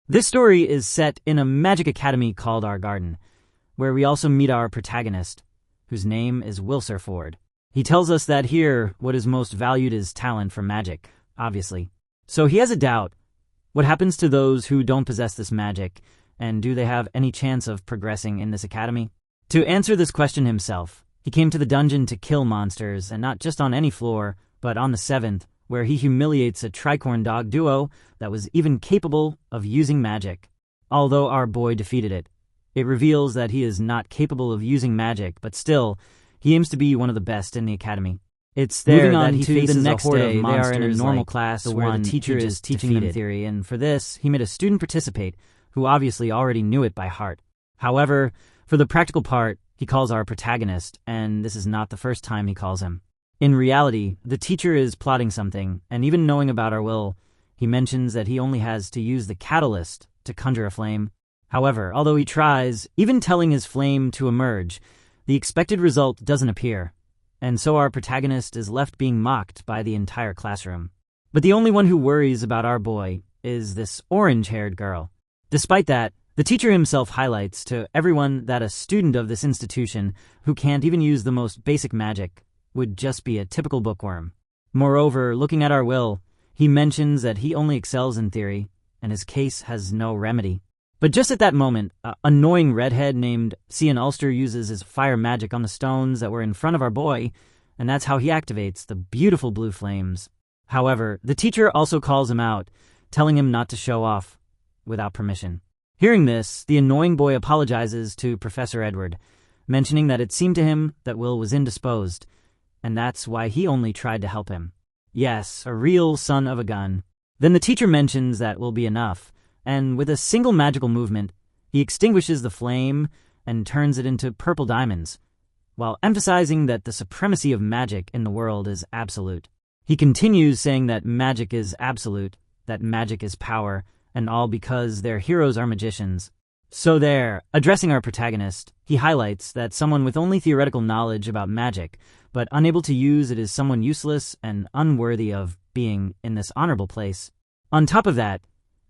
This story is set in a magic academy called Our Garden, where we also meet our protagonist, whose name is Wilserford. He tells us that here, what is most valued is talent for magic, obviously. So he has a doubt. What happens to those who don't possess this magic, and do they have any chance of progressing in this academy? To answer this question himself, he came to the dungeon to kill monsters, and not just on any floor, but on the 7th, where he humiliates a tricorn dog duo that was even capable of using magic. Although our boy defeated it, it reveals that he is not capable of using magic, but still, he aims to be one of the best in the academy. It's there that he faces the next day. They are in a normal class where the teacher is teaching them theory, and for this, he made a student participate who obviously already knew it by heart. However, for the practical part, he calls our protagonist, and this is not the first time he calls him. In reality, the teacher is plotting something, and even knowing about our will, he mentions that he only has to use the catalyst to conjure a flame. However, although he tries, even telling his flame to emerge, the expected result doesn't appear, and so our protagonist is left being mocked by the entire classroom. But the only one who worries about our boy is this orange-haired girl. Despite that, the teacher himself highlights to everyone that a student of this institution who can't even use the most basic magic would just be a typical bookworm. Moreover, looking at our will, he mentions that he only excels in theory, and his case has no remedy. But just at that moment, an annoying redhead named Cian Ulster uses his fire magic on the stones that were in front of our boy, and that's how he activates the beautiful blue flames. However, the teacher also calls him out, telling him not to show off without permission. Hearing this, the annoying boy apologizes to Professor Edward, mentioning that it seemed to him that Will was indisposed, and that's why he only tried to help him. Yes, a real son of a gun. Then the teacher mentions that will be enough, and with a single magical movement, he extinguishes the flame and turns it into purple diamonds, while emphasizing that the supremacy of magic in the world is absolute. He continues saying that magic is absolute, that magic is power, and all because their heroes are magicians. So there, addressing our protagonist, he highlights that someone with only theoretical knowledge about magic, but unable to use it is someone useless and unworthy of being in this honorable place. On top of that,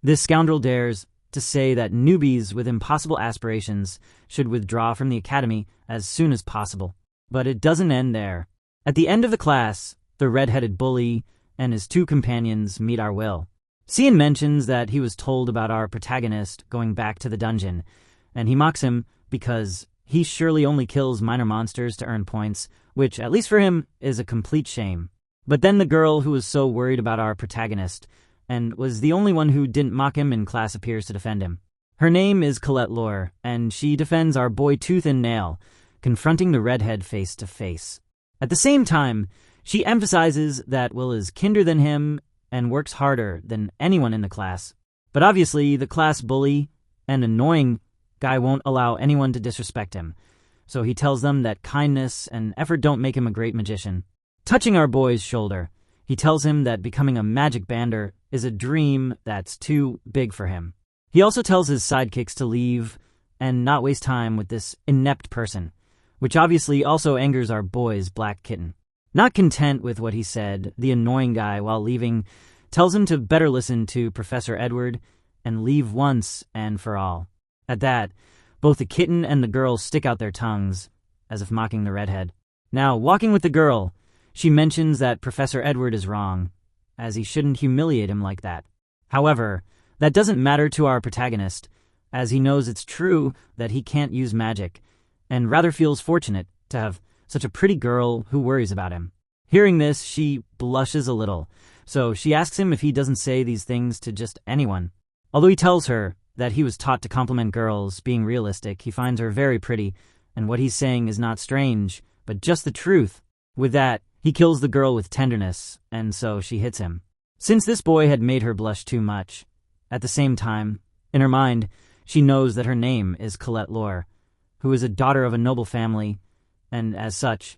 this scoundrel dares to say that newbies with impossible aspirations should withdraw from the academy as soon as possible. But it doesn't end there. At the end of the class, the red-headed bully and his 2 companions meet our Will. Cian mentions that he was told about our protagonist going back to the dungeon, and he mocks him because he surely only kills minor monsters to earn points, which, at least for him, is a complete shame. But then the girl who was so worried about our protagonist and was the only one who didn't mock him in class appears to defend him. Her name is Colette Lore, and she defends our boy tooth and nail, confronting the redhead face to face. At the same time, she emphasizes that Will is kinder than him and works harder than anyone in the class. But obviously, the class bully and annoying guy won't allow anyone to disrespect him, so he tells them that kindness and effort don't make him a great magician. Touching our boy's shoulder, he tells him that becoming a magic bander is a dream that's too big for him. He also tells his sidekicks to leave and not waste time with this inept person, which obviously also angers our boy's black kitten. Not content with what he said, the annoying guy, while leaving, tells him to better listen to Professor Edward and leave once and for all. At that, both the kitten and the girl stick out their tongues, as if mocking the redhead. Now, walking with the girl, she mentions that Professor Edward is wrong, as he shouldn't humiliate him like that. However, that doesn't matter to our protagonist, as he knows it's true that he can't use magic, and rather feels fortunate to have such a pretty girl who worries about him. Hearing this, she blushes a little, so she asks him if he doesn't say these things to just anyone. Although he tells her that he was taught to compliment girls, being realistic, he finds her very pretty, and what he's saying is not strange, but just the truth. With that, he kills the girl with tenderness, and so she hits him. Since this boy had made her blush too much, at the same time, in her mind, she knows that her name is Colette Lore, who is a daughter of a noble family, and as such,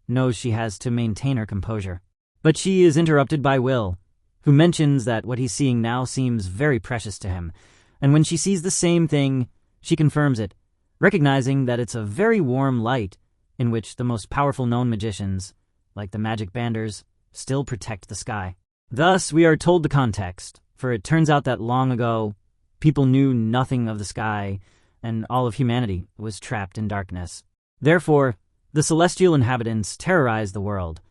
knows she has to maintain her composure. But she is interrupted by Will, who mentions that what he's seeing now seems very precious to him, and when she sees the same thing, she confirms it, recognizing that it's a very warm light in which the most powerful known magicians, like the magic banders, still protect the sky. Thus, we are told the context, for it turns out that long ago, People knew nothing of the sky, and all of humanity was trapped in darkness. Therefore, the celestial inhabitants terrorized the world,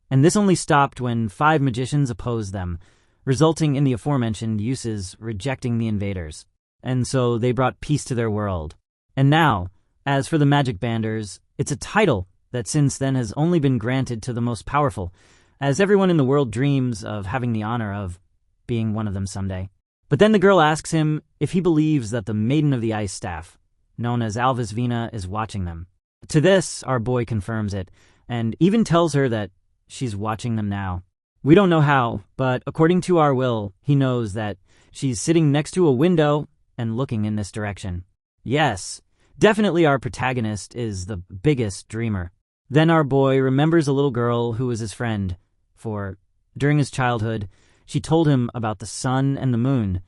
and this only stopped when 5 magicians opposed them, resulting in the aforementioned uses rejecting the invaders. And so they brought peace to their world. And now, as for the magic banders, it's a title that since then has only been granted to the most powerful, as everyone in the world dreams of having the honor of being one of them someday. But then the girl asks him if he believes that the Maiden of the Ice Staff, known as Alvis Vina, is watching them. To this, our boy confirms it, and even tells her that she's watching them now. We don't know how, but according to our will, he knows that she's sitting next to a window and looking in this direction. Yes, definitely our protagonist is the biggest dreamer. Then our boy remembers a little girl who was his friend, for during his childhood, she told him about the sun and the moon,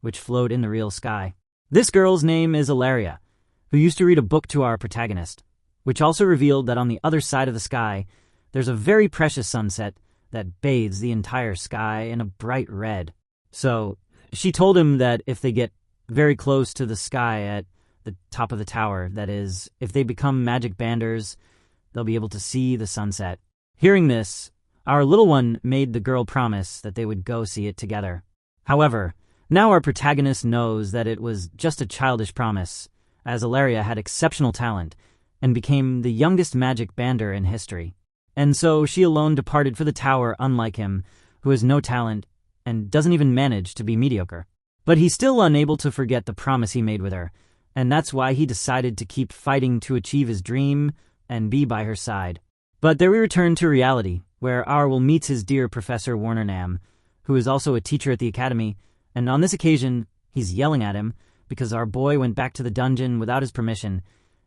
which float in the real sky. This girl's name is Ilaria, who used to read a book to our protagonist, which also revealed that on the other side of the sky, there's a very precious sunset that bathes the entire sky in a bright red. So she told him that if they get very close to the sky at the top of the tower, that is, if they become magic banders, they'll be able to see the sunset. Hearing this, our little one made the girl promise that they would go see it together. However, now our protagonist knows that it was just a childish promise, as Ilaria had exceptional talent and became the youngest magic bander in history. And so she alone departed for the tower, unlike him, who has no talent and doesn't even manage to be mediocre. But he's still unable to forget the promise he made with her, and that's why he decided to keep fighting to achieve his dream and be by her side. But there we return to reality, where Arwell meets his dear Professor Warner Nam, who is also a teacher at the academy, and on this occasion, he's yelling at him because our boy went back to the dungeon without his permission,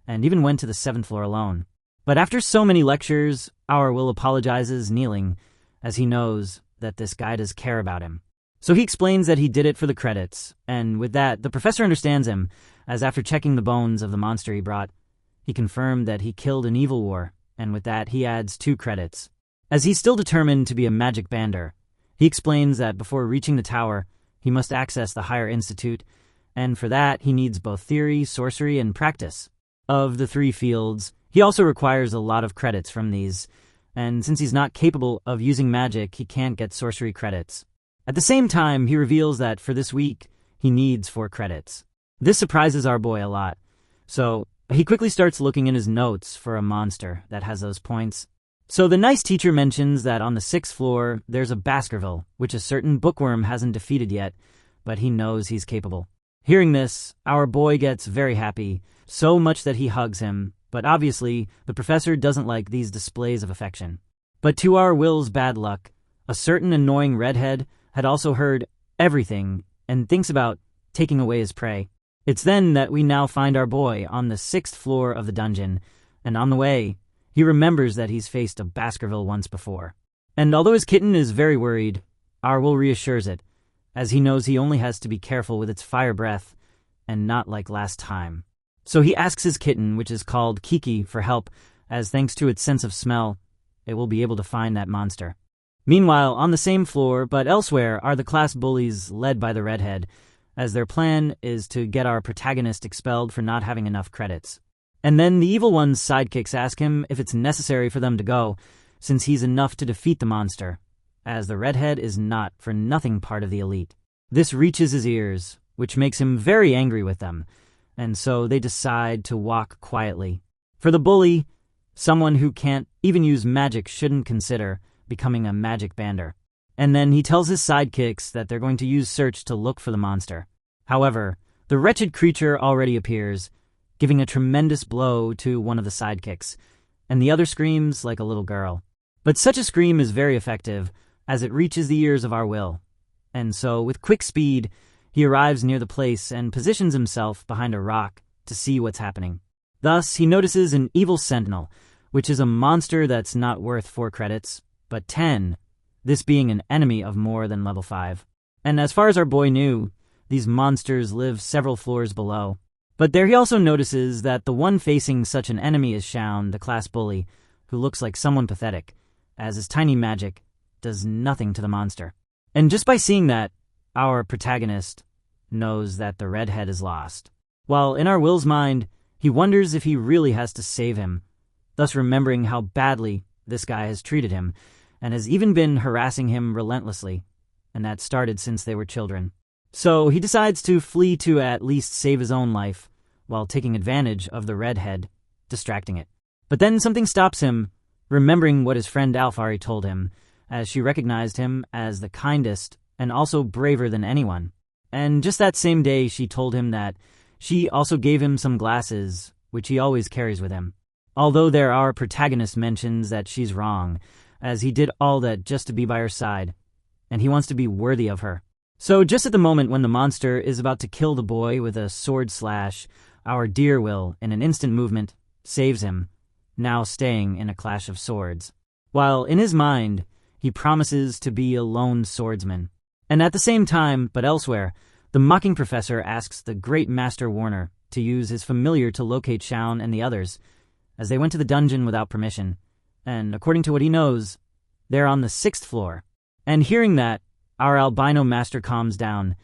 and even went to the 7th floor alone. But after so many lectures, Arwell apologizes, kneeling, as he knows that this guy does care about him. So he explains that he did it for the credits, and with that, the professor understands him, as after checking the bones of the monster he brought, he confirmed that he killed an evil war, and with that, he adds 2 credits. As he's still determined to be a magic bander, he explains that before reaching the tower, he must access the higher institute, and for that, he needs both theory, sorcery, and practice. Of the 3 fields, he also requires a lot of credits from these, and since he's not capable of using magic, he can't get sorcery credits. At the same time, he reveals that for this week, he needs 4 credits. This surprises our boy a lot, so he quickly starts looking in his notes for a monster that has those points. So the nice teacher mentions that on the 6th floor, there's a Baskerville, which a certain bookworm hasn't defeated yet, but he knows he's capable. Hearing this, our boy gets very happy, so much that he hugs him, but obviously, the professor doesn't like these displays of affection. But to our Will's bad luck, a certain annoying redhead had also heard everything and thinks about taking away his prey. It's then that we now find our boy on the 6th floor of the dungeon, and on the way, he remembers that he's faced a Baskerville once before. And although his kitten is very worried, Arwell reassures it, as he knows he only has to be careful with its fire breath, and not like last time. So he asks his kitten, which is called Kiki, for help, as thanks to its sense of smell, it will be able to find that monster. Meanwhile, on the same floor, but elsewhere, are the class bullies led by the redhead, as their plan is to get our protagonist expelled for not having enough credits. And then the evil one's sidekicks ask him if it's necessary for them to go, since he's enough to defeat the monster, as the redhead is not for nothing part of the elite. This reaches his ears, which makes him very angry with them, and so they decide to walk quietly. For the bully, someone who can't even use magic shouldn't consider becoming a magic bander. And then he tells his sidekicks that they're going to use search to look for the monster. However, the wretched creature already appears, giving a tremendous blow to one of the sidekicks, and the other screams like a little girl. But such a scream is very effective, as it reaches the ears of our Will. And so, with quick speed, he arrives near the place and positions himself behind a rock to see what's happening. Thus, he notices an evil sentinel, which is a monster that's not worth 4 credits, but 10, this being an enemy of more than level 5. And as far as our boy knew, these monsters live several floors below. But there he also notices that the one facing such an enemy is Shaun, the class bully, who looks like someone pathetic, as his tiny magic does nothing to the monster. And just by seeing that, our protagonist knows that the redhead is lost. While in our Will's mind, he wonders if he really has to save him, thus remembering how badly this guy has treated him, and has even been harassing him relentlessly, and that started since they were children. So he decides to flee to at least save his own life, while taking advantage of the redhead, distracting it. But then something stops him, remembering what his friend Alfari told him, as she recognized him as the kindest and also braver than anyone. And just that same day, she told him that she also gave him some glasses, which he always carries with him. Although there are protagonist mentions that she's wrong, as he did all that just to be by her side, and he wants to be worthy of her. So just at the moment when the monster is about to kill the boy with a sword slash, our dear Will, in an instant movement, saves him, now staying in a clash of swords. While in his mind, he promises to be a lone swordsman. And at the same time, but elsewhere, the mocking professor asks the great Master Warner to use his familiar to locate Shaun and the others, as they went to the dungeon without permission, and according to what he knows, they're on the 6th floor. And hearing that, our albino master calms down,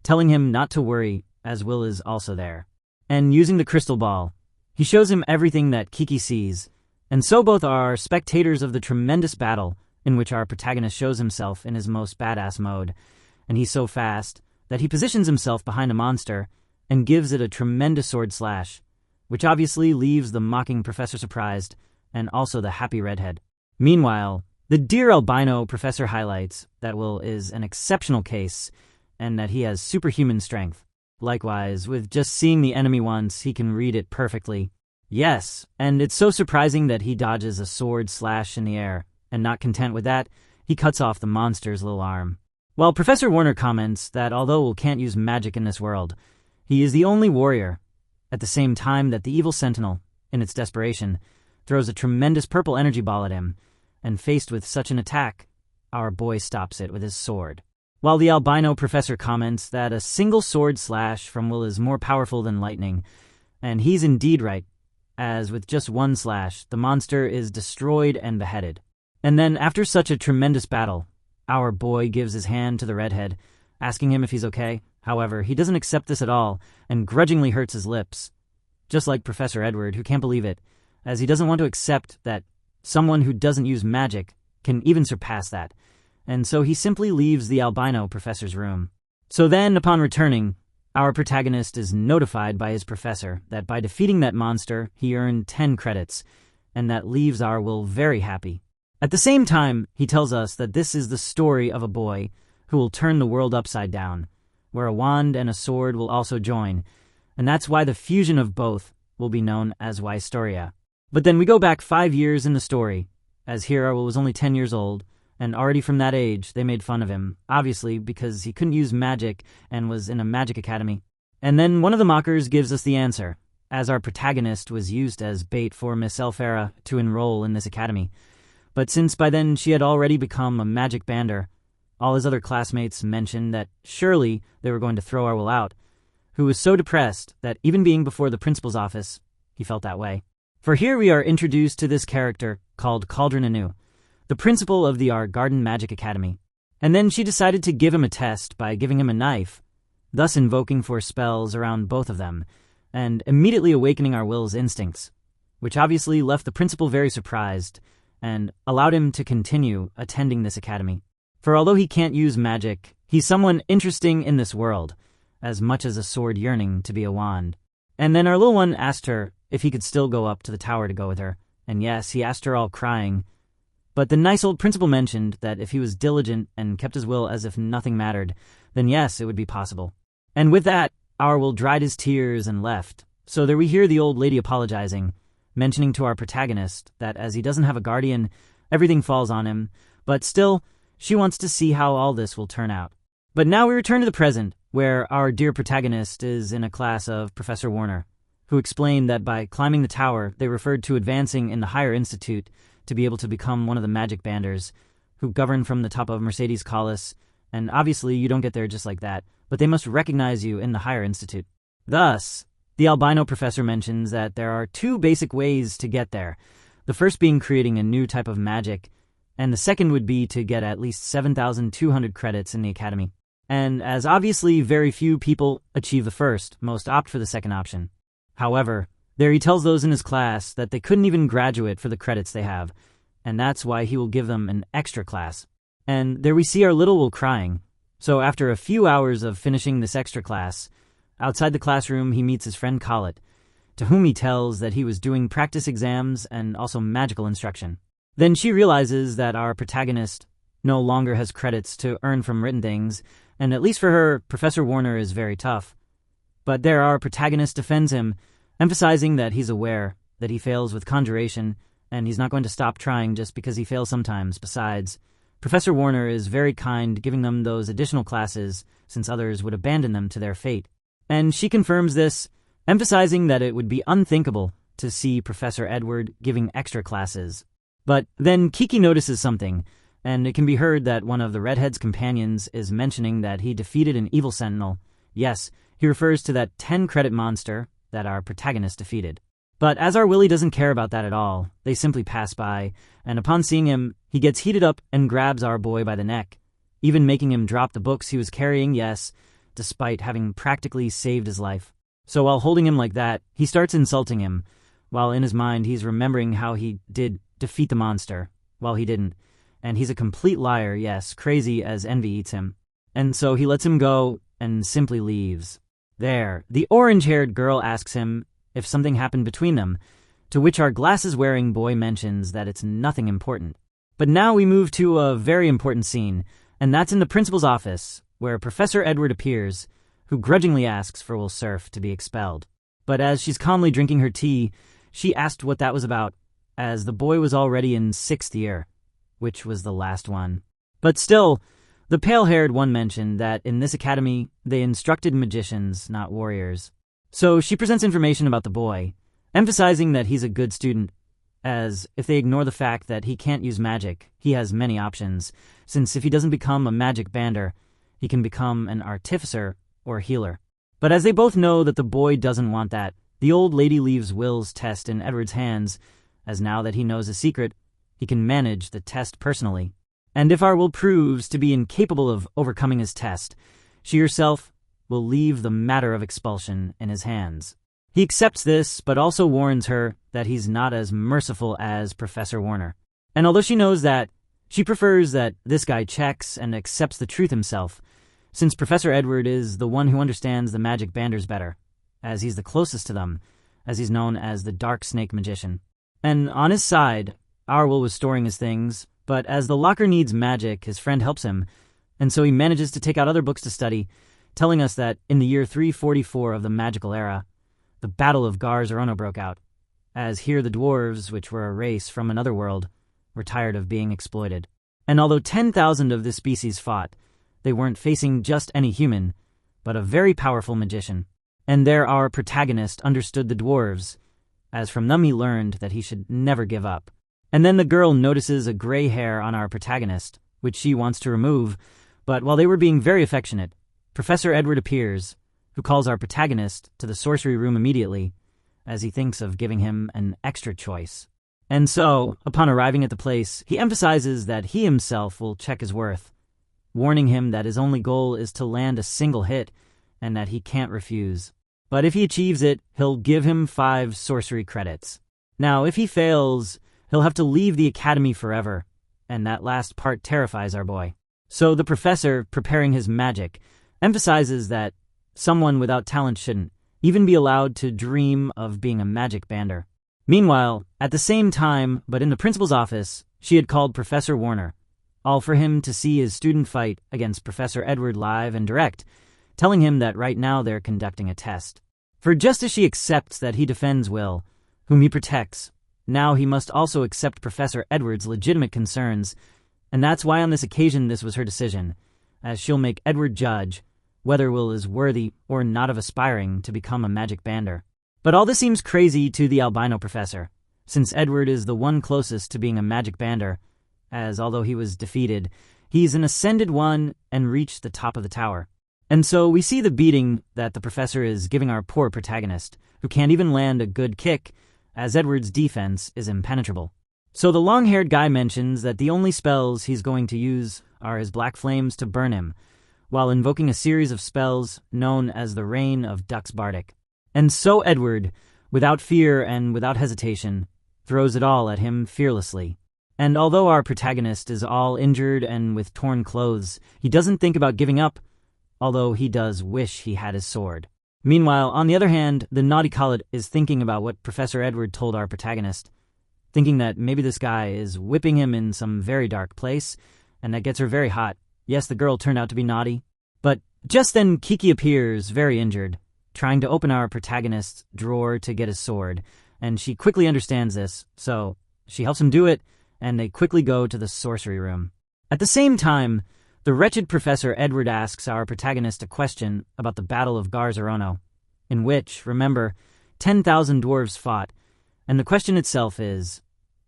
telling him not to worry, as Will is also there. And using the crystal ball, he shows him everything that Kiki sees, and so both are spectators of the tremendous battle in which our protagonist shows himself in his most badass mode, and he's so fast that he positions himself behind a monster and gives it a tremendous sword slash, which obviously leaves the mocking professor surprised, and also the happy redhead. Meanwhile, the dear albino professor highlights that Will is an exceptional case, and that he has superhuman strength. Likewise, with just seeing the enemy once, he can read it perfectly. Yes, and it's so surprising that he dodges a sword slash in the air, and not content with that, he cuts off the monster's little arm. While Professor Warner comments that although Will can't use magic in this world, he is the only warrior, at the same time that the evil sentinel, in its desperation, throws a tremendous purple energy ball at him, and faced with such an attack, our boy stops it with his sword. While the albino professor comments that a single sword slash from Will is more powerful than lightning, and he's indeed right, as with just one slash, the monster is destroyed and beheaded. And then, after such a tremendous battle, our boy gives his hand to the redhead, asking him if he's okay. However, he doesn't accept this at all, and grudgingly hurts his lips. Just like Professor Edward, who can't believe it, as he doesn't want to accept that someone who doesn't use magic can even surpass that, and so he simply leaves the albino professor's room. So then, upon returning, our protagonist is notified by his professor that by defeating that monster, he earned 10 credits, and that leaves our Will very happy. At the same time, he tells us that this is the story of a boy who will turn the world upside down, where a wand and a sword will also join, and that's why the fusion of both will be known as Wystoria. But then we go back 5 years in the story, as here our Will was only 10 years old, and already from that age they made fun of him, obviously because he couldn't use magic and was in a magic academy. And then one of the mockers gives us the answer, as our protagonist was used as bait for Miss Elfera to enroll in this academy. But since by then she had already become a magic bander, all his other classmates mentioned that surely they were going to throw our Will out, who was so depressed that even being before the principal's office, he felt that way. For here we are introduced to this character called Cauldron Anu, the principal of the Our Garden Magic Academy. And then she decided to give him a test by giving him a knife, thus invoking for spells around both of them, and immediately awakening our Will's instincts, which obviously left the principal very surprised, and allowed him to continue attending this academy. For although he can't use magic, he's someone interesting in this world, as much as a sword yearning to be a wand. And then our little one asked her if he could still go up to the tower to go with her, and yes, he asked her all crying. But the nice old principal mentioned that if he was diligent and kept his will as if nothing mattered, then yes, it would be possible. And with that, our Will dried his tears and left. So there we hear the old lady apologizing, mentioning to our protagonist that as he doesn't have a guardian, everything falls on him, but still, she wants to see how all this will turn out. But now we return to the present, where our dear protagonist is in a class of Professor Warner, who explained that by climbing the tower, they referred to advancing in the higher institute to be able to become one of the magic banders, who govern from the top of Mercedes Collis, and obviously you don't get there just like that, but they must recognize you in the higher institute. Thus, the albino professor mentions that there are 2 basic ways to get there, the first being creating a new type of magic, and the second would be to get at least 7,200 credits in the academy. And as obviously very few people achieve the first, most opt for the second option. However, there he tells those in his class that they couldn't even graduate for the credits they have, and that's why he will give them an extra class. And there we see our little Will crying. So after a few hours of finishing this extra class, outside the classroom he meets his friend Collet, to whom he tells that he was doing practice exams and also magical instruction. Then she realizes that our protagonist no longer has credits to earn from written things, and at least for her, Professor Warner is very tough. But there our protagonist defends him, emphasizing that he's aware that he fails with conjuration, and he's not going to stop trying just because he fails sometimes. Besides, Professor Warner is very kind, giving them those additional classes since others would abandon them to their fate. And she confirms this, emphasizing that it would be unthinkable to see Professor Edward giving extra classes. But then Kiki notices something, and it can be heard that one of the redhead's companions is mentioning that he defeated an evil sentinel. Yes, he refers to that 10-credit monster that our protagonist defeated. But as our Willie doesn't care about that at all, they simply pass by, and upon seeing him, he gets heated up and grabs our boy by the neck, even making him drop the books he was carrying, yes, despite having practically saved his life. So while holding him like that, he starts insulting him, while in his mind he's remembering how he did defeat the monster, while he didn't. And he's a complete liar, yes, crazy as envy eats him. And so he lets him go and simply leaves. There, the orange-haired girl asks him if something happened between them, to which our glasses-wearing boy mentions that it's nothing important. But now we move to a very important scene, and that's in the principal's office, where Professor Edward appears, who grudgingly asks for Will Surf to be expelled. But as she's calmly drinking her tea, she asked what that was about, as the boy was already in 6th year, which was the last one. But still, the pale-haired one mentioned that in this academy, they instructed magicians, not warriors. So she presents information about the boy, emphasizing that he's a good student, as if they ignore the fact that he can't use magic, he has many options, since if he doesn't become a magic bander, he can become an artificer or healer. But as they both know that the boy doesn't want that, the old lady leaves Will's test in Edward's hands, as now that he knows a secret, he can manage the test personally. And if our Will proves to be incapable of overcoming his test, she herself will leave the matter of expulsion in his hands. He accepts this, but also warns her that he's not as merciful as Professor Warner. And although she knows that, she prefers that this guy checks and accepts the truth himself, since Professor Edward is the one who understands the magic banders better, as he's the closest to them, as he's known as the Dark Snake Magician. And on his side, our Will was storing his things, but as the locker needs magic, his friend helps him, and so he manages to take out other books to study, telling us that in the year 344 of the magical era, the Battle of Gar-Zerona broke out, as here the dwarves, which were a race from another world, were tired of being exploited. And although 10,000 of this species fought, they weren't facing just any human, but a very powerful magician. And there our protagonist understood the dwarves, as from them he learned that he should never give up. And then the girl notices a gray hair on our protagonist, which she wants to remove, but while they were being very affectionate, Professor Edward appears, who calls our protagonist to the sorcery room immediately, as he thinks of giving him an extra choice. And so, upon arriving at the place, he emphasizes that he himself will check his worth, warning him that his only goal is to land a single hit, and that he can't refuse. But if he achieves it, he'll give him 5 sorcery credits. Now, if he fails, he'll have to leave the academy forever, and that last part terrifies our boy. So the professor, preparing his magic, emphasizes that someone without talent shouldn't even be allowed to dream of being a magic bander. Meanwhile, at the same time, but in the principal's office, she had called Professor Warner, all for him to see his student fight against Professor Edward live and direct, telling him that right now they're conducting a test. For just as she accepts that he defends Will, whom he protects, now he must also accept Professor Edward's legitimate concerns, and that's why on this occasion this was her decision, as she'll make Edward judge whether Will is worthy or not of aspiring to become a magic bander. But all this seems crazy to the albino professor, since Edward is the one closest to being a magic bander, as although he was defeated, he's an ascended one and reached the top of the tower. And so we see the beating that the professor is giving our poor protagonist, who can't even land a good kick, as Edward's defense is impenetrable. So the long-haired guy mentions that the only spells he's going to use are his black flames to burn him, while invoking a series of spells known as the Reign of Dux Bardic. And so Edward, without fear and without hesitation, throws it all at him fearlessly. And although our protagonist is all injured and with torn clothes, he doesn't think about giving up, although he does wish he had his sword. Meanwhile, on the other hand, the naughty Khalid is thinking about what Professor Edward told our protagonist, thinking that maybe this guy is whipping him in some very dark place, and that gets her very hot. Yes, the girl turned out to be naughty. But just then Kiki appears, very injured, trying to open our protagonist's drawer to get his sword, and she quickly understands this, so she helps him do it, and they quickly go to the sorcery room. At the same time, the wretched Professor Edward asks our protagonist a question about the Battle of Garzerono, in which, remember, 10,000 dwarves fought, and the question itself is,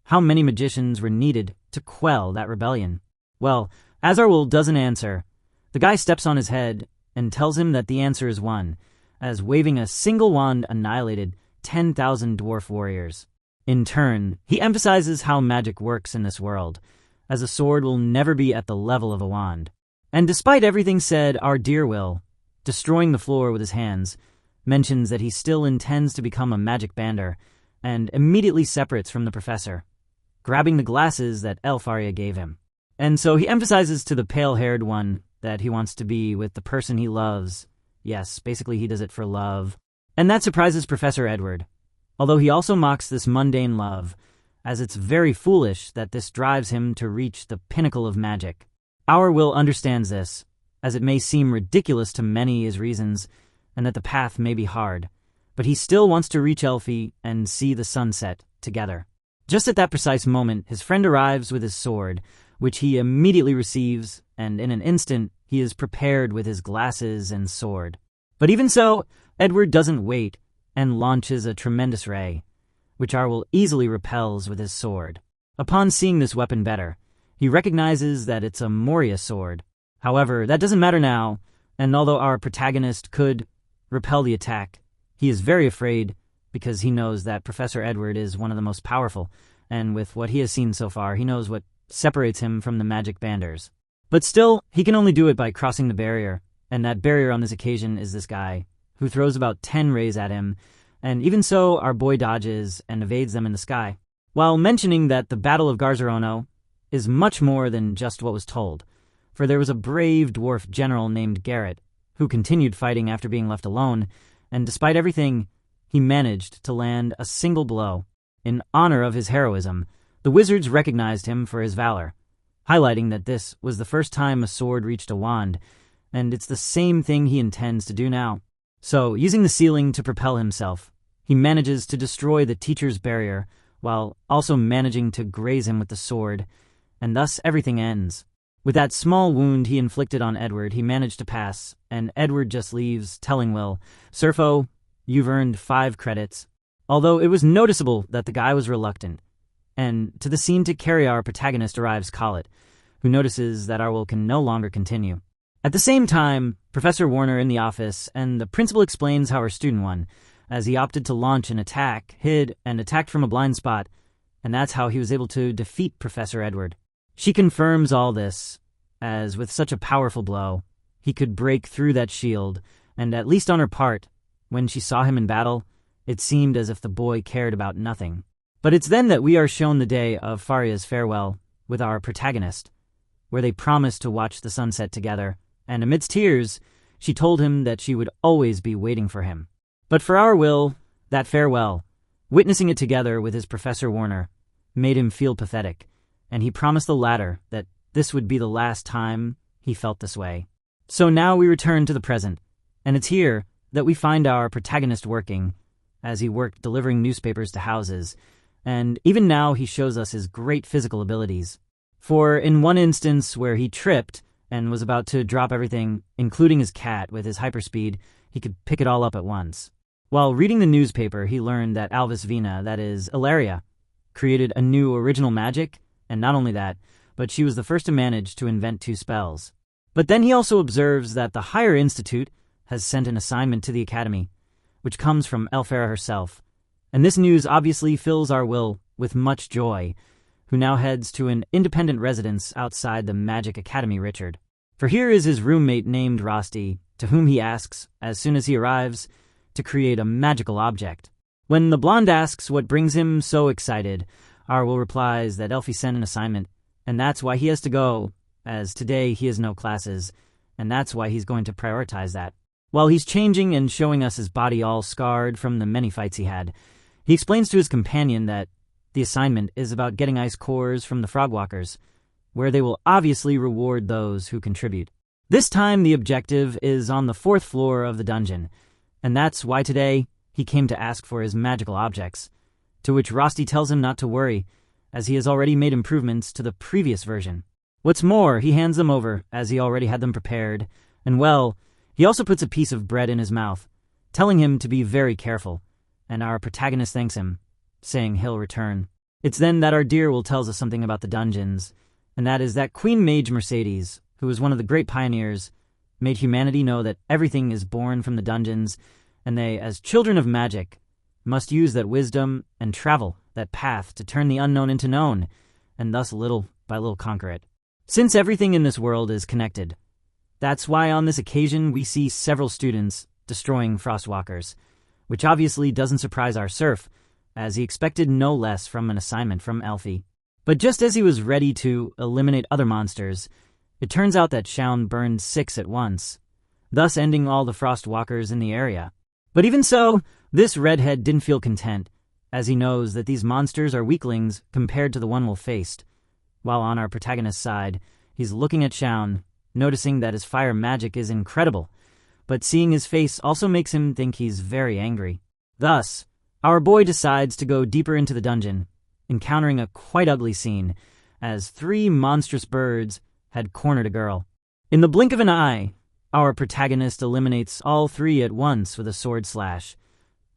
how many magicians were needed to quell that rebellion? Well, Azarwul doesn't answer. The guy steps on his head and tells him that the answer is one, as waving a single wand annihilated 10,000 dwarf warriors. In turn, he emphasizes how magic works in this world, as a sword will never be at the level of a wand. And despite everything said, our dear Will, destroying the floor with his hands, mentions that he still intends to become a magic bander, and immediately separates from the professor, grabbing the glasses that Elfaria gave him. And so he emphasizes to the pale-haired one that he wants to be with the person he loves. Yes, basically he does it for love. And that surprises Professor Edward, although he also mocks this mundane love, as it's very foolish that this drives him to reach the pinnacle of magic. Our Will understands this, as it may seem ridiculous to many his reasons, and that the path may be hard, but he still wants to reach Elfie and see the sunset together. Just at that precise moment, his friend arrives with his sword, which he immediately receives, and in an instant he is prepared with his glasses and sword. But even so, Edward doesn't wait, and launches a tremendous ray, which Arwol easily repels with his sword. Upon seeing this weapon better, he recognizes that it's a Moria sword. However, that doesn't matter now, and although our protagonist could repel the attack, he is very afraid because he knows that Professor Edward is one of the most powerful, and with what he has seen so far, he knows what separates him from the magic banders. But still, he can only do it by crossing the barrier, and that barrier on this occasion is this guy, who throws about 10 rays at him, and even so, our boy dodges and evades them in the sky, while mentioning that the Battle of Garzerono is much more than just what was told, for there was a brave dwarf general named Garrett, who continued fighting after being left alone, and despite everything, he managed to land a single blow. In honor of his heroism, the wizards recognized him for his valor, highlighting that this was the first time a sword reached a wand, and it's the same thing he intends to do now. So, using the ceiling to propel himself, he manages to destroy the teacher's barrier, while also managing to graze him with the sword, and thus everything ends. With that small wound he inflicted on Edward, he managed to pass, and Edward just leaves, telling Will, "Surfo, you've earned 5 credits." Although it was noticeable that the guy was reluctant. And to the scene to carry our protagonist arrives Khalid, who notices that our Will can no longer continue. At the same time, Professor Warner in the office, and the principal explains how her student won, as he opted to launch an attack, hid, and attacked from a blind spot, and that's how he was able to defeat Professor Edward. She confirms all this, as with such a powerful blow, he could break through that shield, and at least on her part, when she saw him in battle, it seemed as if the boy cared about nothing. But it's then that we are shown the day of Faria's farewell with our protagonist, where they promised to watch the sunset together, and amidst tears, she told him that she would always be waiting for him. But for our Will, that farewell, witnessing it together with his Professor Warner, made him feel pathetic, and he promised the latter that this would be the last time he felt this way. So now we return to the present, and it's here that we find our protagonist working, as he worked delivering newspapers to houses, and even now he shows us his great physical abilities. For in one instance where he tripped and was about to drop everything, including his cat, with his hyperspeed, he could pick it all up at once. While reading the newspaper, he learned that Alvis Vina, that is, Ilaria, created a new original magic, and not only that, but she was the first to manage to invent 2 spells. But then he also observes that the Higher Institute has sent an assignment to the Academy, which comes from Elfera herself, and this news obviously fills our Will with much joy, who now heads to an independent residence outside the Magic Academy Richard. For here is his roommate named Rosti, to whom he asks, as soon as he arrives, to create a magical object. When the blonde asks what brings him so excited, Arwell replies that Elfie sent an assignment, and that's why he has to go, as today he has no classes, and that's why he's going to prioritize that. While he's changing and showing us his body all scarred from the many fights he had, he explains to his companion that the assignment is about getting ice cores from the Frogwalkers, where they will obviously reward those who contribute. This time the objective is on the 4th floor of the dungeon, and that's why today he came to ask for his magical objects, to which Rosti tells him not to worry, as he has already made improvements to the previous version. What's more, he hands them over, as he already had them prepared, and well, he also puts a piece of bread in his mouth, telling him to be very careful, and our protagonist thanks him, saying he'll return. It's then that our dear will tells us something about the dungeons, and that is that Queen Mage Mercedes, who was one of the great pioneers, made humanity know that everything is born from the dungeons, and they, as children of magic, must use that wisdom and travel that path to turn the unknown into known, and thus little by little conquer it. Since everything in this world is connected, that's why on this occasion we see several students destroying Frostwalkers, which obviously doesn't surprise our serf, as he expected no less from an assignment from Elfie. But just as he was ready to eliminate other monsters, it turns out that Shaun burned 6 at once, thus ending all the Frostwalkers in the area. But even so, this redhead didn't feel content, as he knows that these monsters are weaklings compared to the one we'll faced. While on our protagonist's side, he's looking at Shaun, noticing that his fire magic is incredible, but seeing his face also makes him think he's very angry. Thus, our boy decides to go deeper into the dungeon, encountering a quite ugly scene, as 3 monstrous birds had cornered a girl. In the blink of an eye, our protagonist eliminates all 3 at once with a sword slash,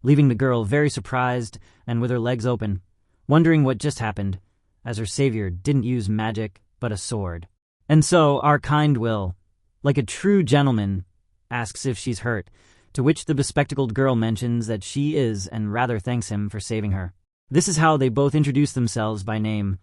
leaving the girl very surprised and with her legs open, wondering what just happened, as her savior didn't use magic but a sword. And so our kind Will, like a true gentleman, asks if she's hurt, to which the bespectacled girl mentions that she is and rather thanks him for saving her. This is how they both introduce themselves by name,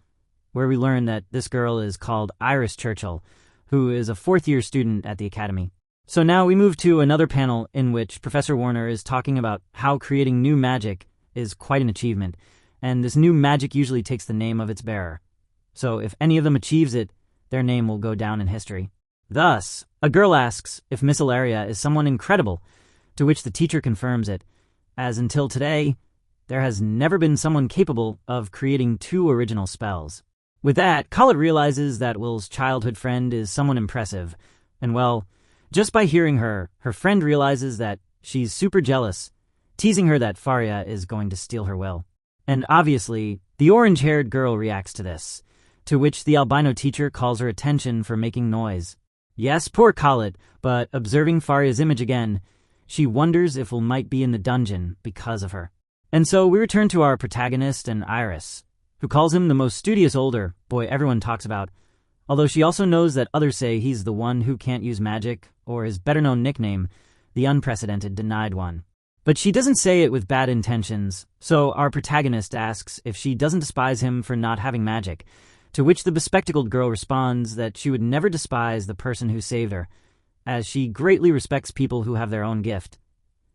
where we learn that this girl is called Iris Churchill, who is a 4th-year student at the academy. So now we move to another panel in which Professor Warner is talking about how creating new magic is quite an achievement, and this new magic usually takes the name of its bearer. So if any of them achieves it, their name will go down in history. Thus, a girl asks if Miss Ilaria is someone incredible, to which the teacher confirms it, as until today, there has never been someone capable of creating 2 original spells. With that, Collet realizes that Will's childhood friend is someone impressive, and well, just by hearing her, her friend realizes that she's super jealous, teasing her that Faria is going to steal her will. And obviously, the orange-haired girl reacts to this, to which the albino teacher calls her attention for making noise. Yes, poor Collet, but observing Faria's image again, she wonders if Will might be in the dungeon because of her. And so we return to our protagonist and Iris, who calls him the most studious older boy everyone talks about, although she also knows that others say he's the one who can't use magic, or his better-known nickname, the unprecedented Denied One. But she doesn't say it with bad intentions, so our protagonist asks if she doesn't despise him for not having magic, to which the bespectacled girl responds that she would never despise the person who saved her, as she greatly respects people who have their own gift,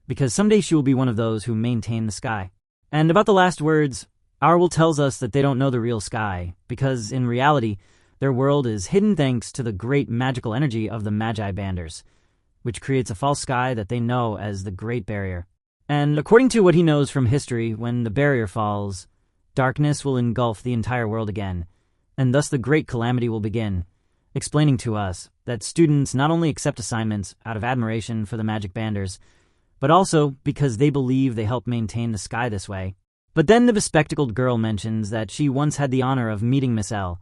because someday she will be one of those who maintain the sky. And about the last words, Arwell tells us that they don't know the real sky, because in reality, their world is hidden thanks to the great magical energy of the Magi Banders, which creates a false sky that they know as the Great Barrier. And according to what he knows from history, when the barrier falls, darkness will engulf the entire world again, and thus the great calamity will begin, explaining to us that students not only accept assignments out of admiration for the Magic Banders, but also because they believe they help maintain the sky this way. But then the bespectacled girl mentions that she once had the honor of meeting Miss L,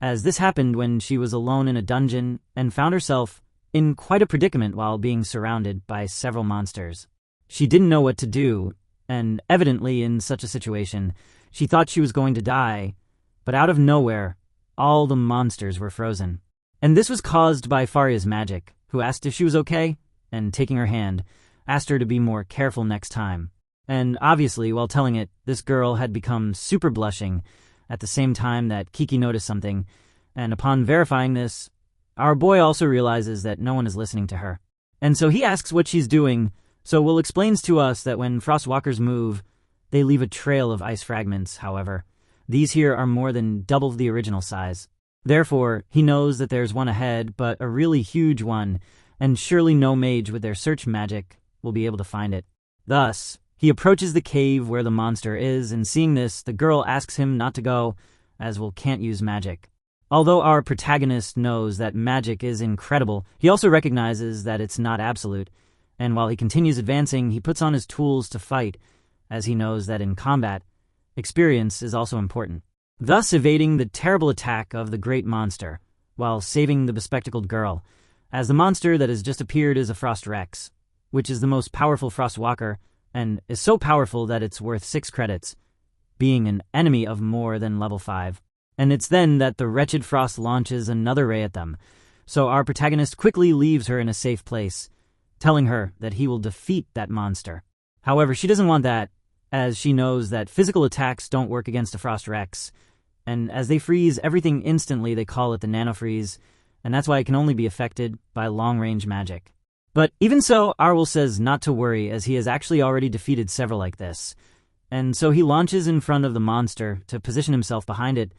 as this happened when she was alone in a dungeon and found herself in quite a predicament while being surrounded by several monsters. She didn't know what to do, and evidently in such a situation, she thought she was going to die, but out of nowhere, all the monsters were frozen. And this was caused by Faria's magic, who asked if she was okay, and taking her hand, asked her to be more careful next time. And obviously, while telling it, this girl had become super blushing at the same time that Kiki noticed something, and upon verifying this, our boy also realizes that no one is listening to her. And so he asks what she's doing, so Will explains to us that when frostwalkers move, they leave a trail of ice fragments, however. These here are more than double the original size. Therefore, he knows that there's one ahead, but a really huge one, and surely no mage with their search magic will be able to find it. Thus, he approaches the cave where the monster is, and seeing this, the girl asks him not to go, as Will can't use magic. Although our protagonist knows that magic is incredible, he also recognizes that it's not absolute, and while he continues advancing, he puts on his tools to fight, as he knows that in combat, experience is also important. Thus evading the terrible attack of the great monster, while saving the bespectacled girl, as the monster that has just appeared is a Frost Rex, which is the most powerful Frostwalker, and is so powerful that it's worth 6 credits, being an enemy of more than level 5. And it's then that the wretched Frost launches another ray at them, so our protagonist quickly leaves her in a safe place, telling her that he will defeat that monster. However, she doesn't want that, as she knows that physical attacks don't work against a Frost Rex, and as they freeze everything instantly, they call it the Nanofreeze, and that's why it can only be affected by long-range magic. But even so, Arwell says not to worry, as he has actually already defeated several like this. And so he launches in front of the monster to position himself behind it,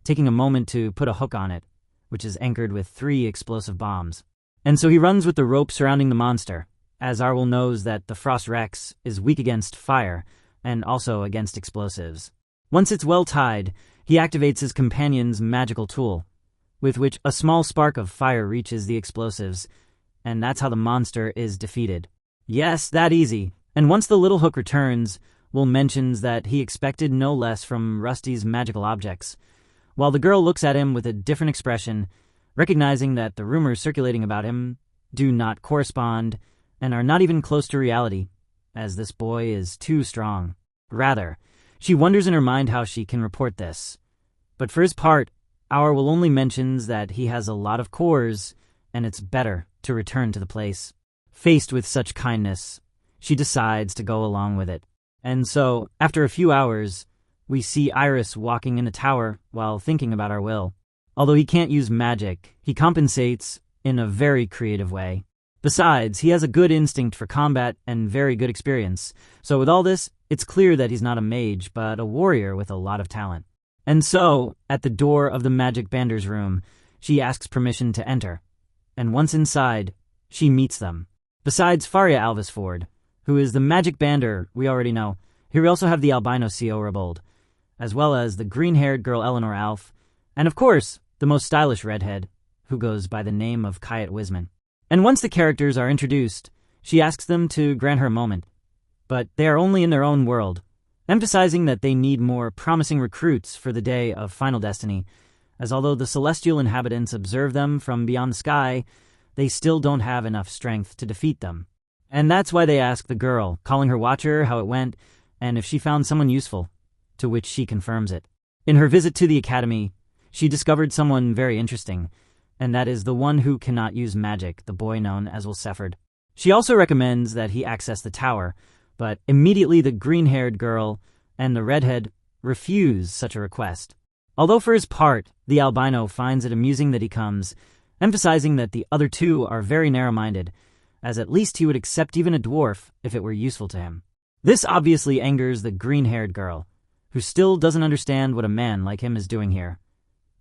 taking a moment to put a hook on it, which is anchored with 3 explosive bombs. And so he runs with the rope surrounding the monster, as Arwell knows that the Frost Rex is weak against fire, and also against explosives. Once it's well tied, he activates his companion's magical tool, with which a small spark of fire reaches the explosives, and that's how the monster is defeated. Yes, that easy. And once the little hook returns, Will mentions that he expected no less from Rusty's magical objects, while the girl looks at him with a different expression, recognizing that the rumors circulating about him do not correspond and are not even close to reality, as this boy is too strong. Rather, she wonders in her mind how she can report this. But for his part, Will only mentions that he has a lot of cores, and it's better to return to the place. Faced with such kindness, she decides to go along with it. And so, after a few hours, we see Iris walking in a tower while thinking about our Will. Although he can't use magic, he compensates in a very creative way. Besides, he has a good instinct for combat and very good experience. So with all this, it's clear that he's not a mage, but a warrior with a lot of talent. And so, at the door of the Magic Bander's room, she asks permission to enter. And once inside, she meets them. Besides Faria Alvisford, who is the Magic Bander we already know, here we also have the albino C.O. Rabold, as well as the green-haired girl Eleanor Alf, and of course, the most stylish redhead, who goes by the name of Kayat Wisman. And once the characters are introduced, she asks them to grant her a moment, but they are only in their own world, emphasizing that they need more promising recruits for the day of Final Destiny, as although the celestial inhabitants observe them from beyond the sky, they still don't have enough strength to defeat them. And that's why they ask the girl, calling her watcher, how it went, and if she found someone useful, to which she confirms it. In her visit to the academy, she discovered someone very interesting, and that is the one who cannot use magic, the boy known as Will Sefford. She also recommends that he access the tower, but immediately the green-haired girl and the redhead refuse such a request. Although for his part, the albino finds it amusing that he comes, emphasizing that the other two are very narrow-minded, as at least he would accept even a dwarf if it were useful to him. This obviously angers the green-haired girl, who still doesn't understand what a man like him is doing here.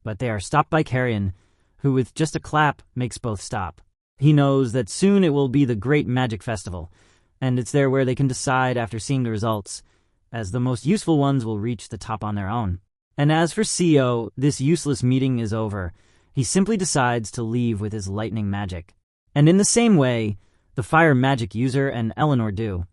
But they are stopped by Carrion, who with just a clap makes both stop. He knows that soon it will be the Great Magic Festival, and it's there where they can decide after seeing the results, as the most useful ones will reach the top on their own. And as for CO, this useless meeting is over. He simply decides to leave with his lightning magic. And in the same way, the fire magic user and Eleanor do,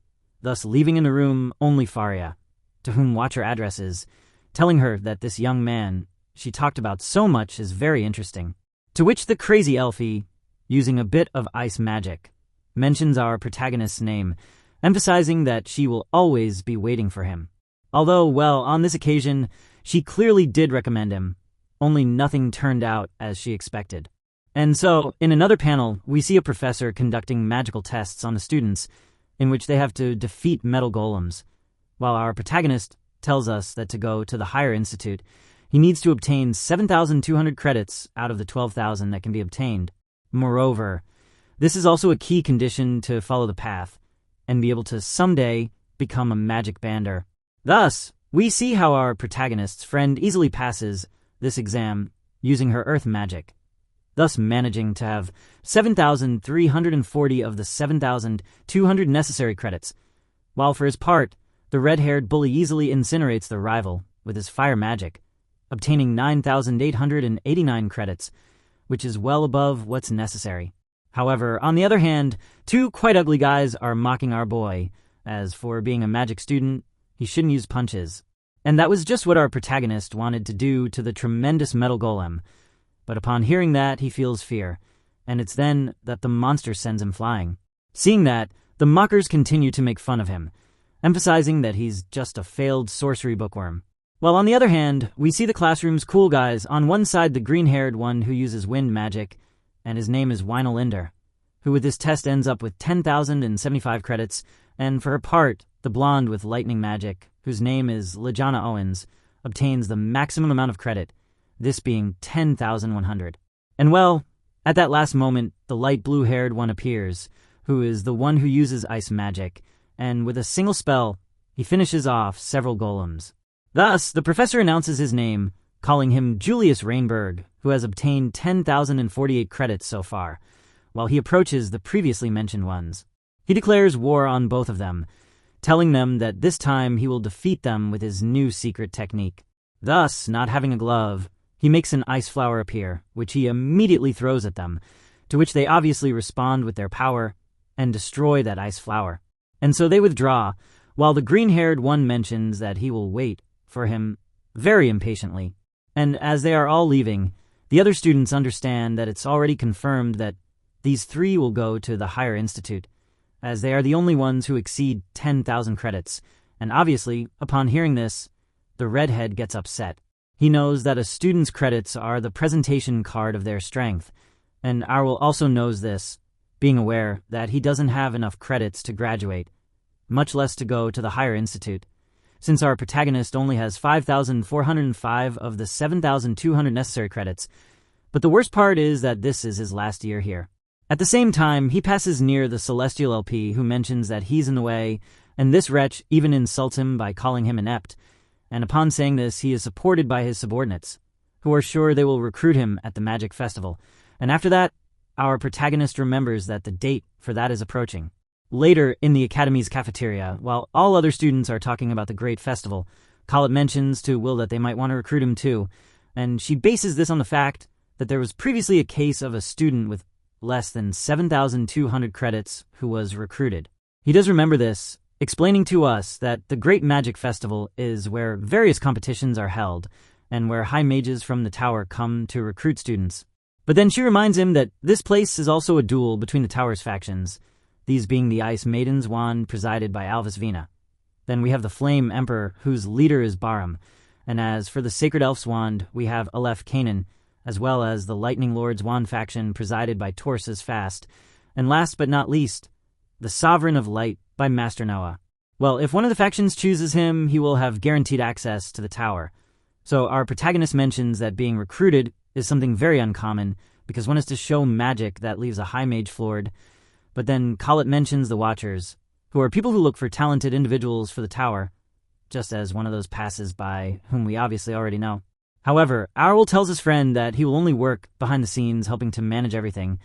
thus leaving in the room only Faria, to whom Watcher addresses, telling her that this young man she talked about so much is very interesting. To which the crazy Elfie, using a bit of ice magic, mentions our protagonist's name, emphasizing that she will always be waiting for him. Although, well, on this occasion, she clearly did recommend him, only nothing turned out as she expected. And so, in another panel, we see a professor conducting magical tests on the students, in which they have to defeat metal golems, while our protagonist tells us that to go to the higher institute, He needs to obtain 7,200 credits out of the 12,000 that can be obtained. Moreover, this is also a key condition to follow the path and be able to someday become a magic bander. Thus, we see how our protagonist's friend easily passes this exam using her earth magic, thus managing to have 7,340 of the 7,200 necessary credits, while for his part, the red-haired bully easily incinerates the rival with his fire magic, obtaining 9,889 credits, which is well above what's necessary. However, on the other hand, two quite ugly guys are mocking our boy, as for being a magic student, he shouldn't use punches. And that was just what our protagonist wanted to do to the tremendous metal golem. But upon hearing that, he feels fear, and it's then that the monster sends him flying. Seeing that, the mockers continue to make fun of him, emphasizing that he's just a failed sorcery bookworm. While on the other hand, we see the classroom's cool guys, on one side the green-haired one who uses wind magic, and his name is Wynelinder, who with this test ends up with 10,075 credits, and for her part, the blonde with lightning magic, whose name is Lejana Owens, obtains the maximum amount of credit, this being 10,100. And well, at that last moment, the light blue-haired one appears, who is the one who uses ice magic, and with a single spell, he finishes off several golems. Thus, the professor announces his name, calling him Julius Rainberg, who has obtained 10,048 credits so far, while he approaches the previously mentioned ones. He declares war on both of them, telling them that this time he will defeat them with his new secret technique. Thus, not having a glove, he makes an ice flower appear, which he immediately throws at them, to which they obviously respond with their power and destroy that ice flower. And so they withdraw, while the green-haired one mentions that he will wait for him very impatiently. And as they are all leaving, the other students understand that it's already confirmed that these three will go to the higher institute, as they are the only ones who exceed 10,000 credits, and obviously, upon hearing this, the redhead gets upset. He knows that a student's credits are the presentation card of their strength, and Owl also knows this, being aware that he doesn't have enough credits to graduate, much less to go to the higher institute, since our protagonist only has 5,405 of the 7,200 necessary credits. But the worst part is that this is his last year here. At the same time, he passes near the Celestial LP, who mentions that he's in the way, and this wretch even insults him by calling him inept. And upon saying this, he is supported by his subordinates, who are sure they will recruit him at the Magic Festival. And after that, our protagonist remembers that the date for that is approaching. Later, in the Academy's cafeteria, while all other students are talking about the great festival, Colette mentions to Will that they might want to recruit him too, and she bases this on the fact that there was previously a case of a student with less than 7,200 credits who was recruited. He does remember this, explaining to us that the Great Magic Festival is where various competitions are held, and where high mages from the tower come to recruit students. But then she reminds him that this place is also a duel between the tower's factions, these being the Ice Maiden's Wand presided by Alvis Vina. Then we have the Flame Emperor, whose leader is Barum, and as for the Sacred Elf's Wand, we have Aleph Kanan, as well as the Lightning Lord's Wand faction presided by Torsus Fast, and last but not least, the Sovereign of Light by Master Noah. Well, if one of the factions chooses him, he will have guaranteed access to the tower. So our protagonist mentions that being recruited is something very uncommon, because one is to show magic that leaves a high mage floored. But then Colette mentions the Watchers, who are people who look for talented individuals for the tower, just as one of those passes by whom we obviously already know. However, Owl tells his friend that he will only work behind the scenes helping to manage everything,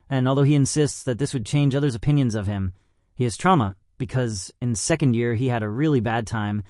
and although he insists that this would change others' opinions of him, he has trauma, because in second year he had a really bad time,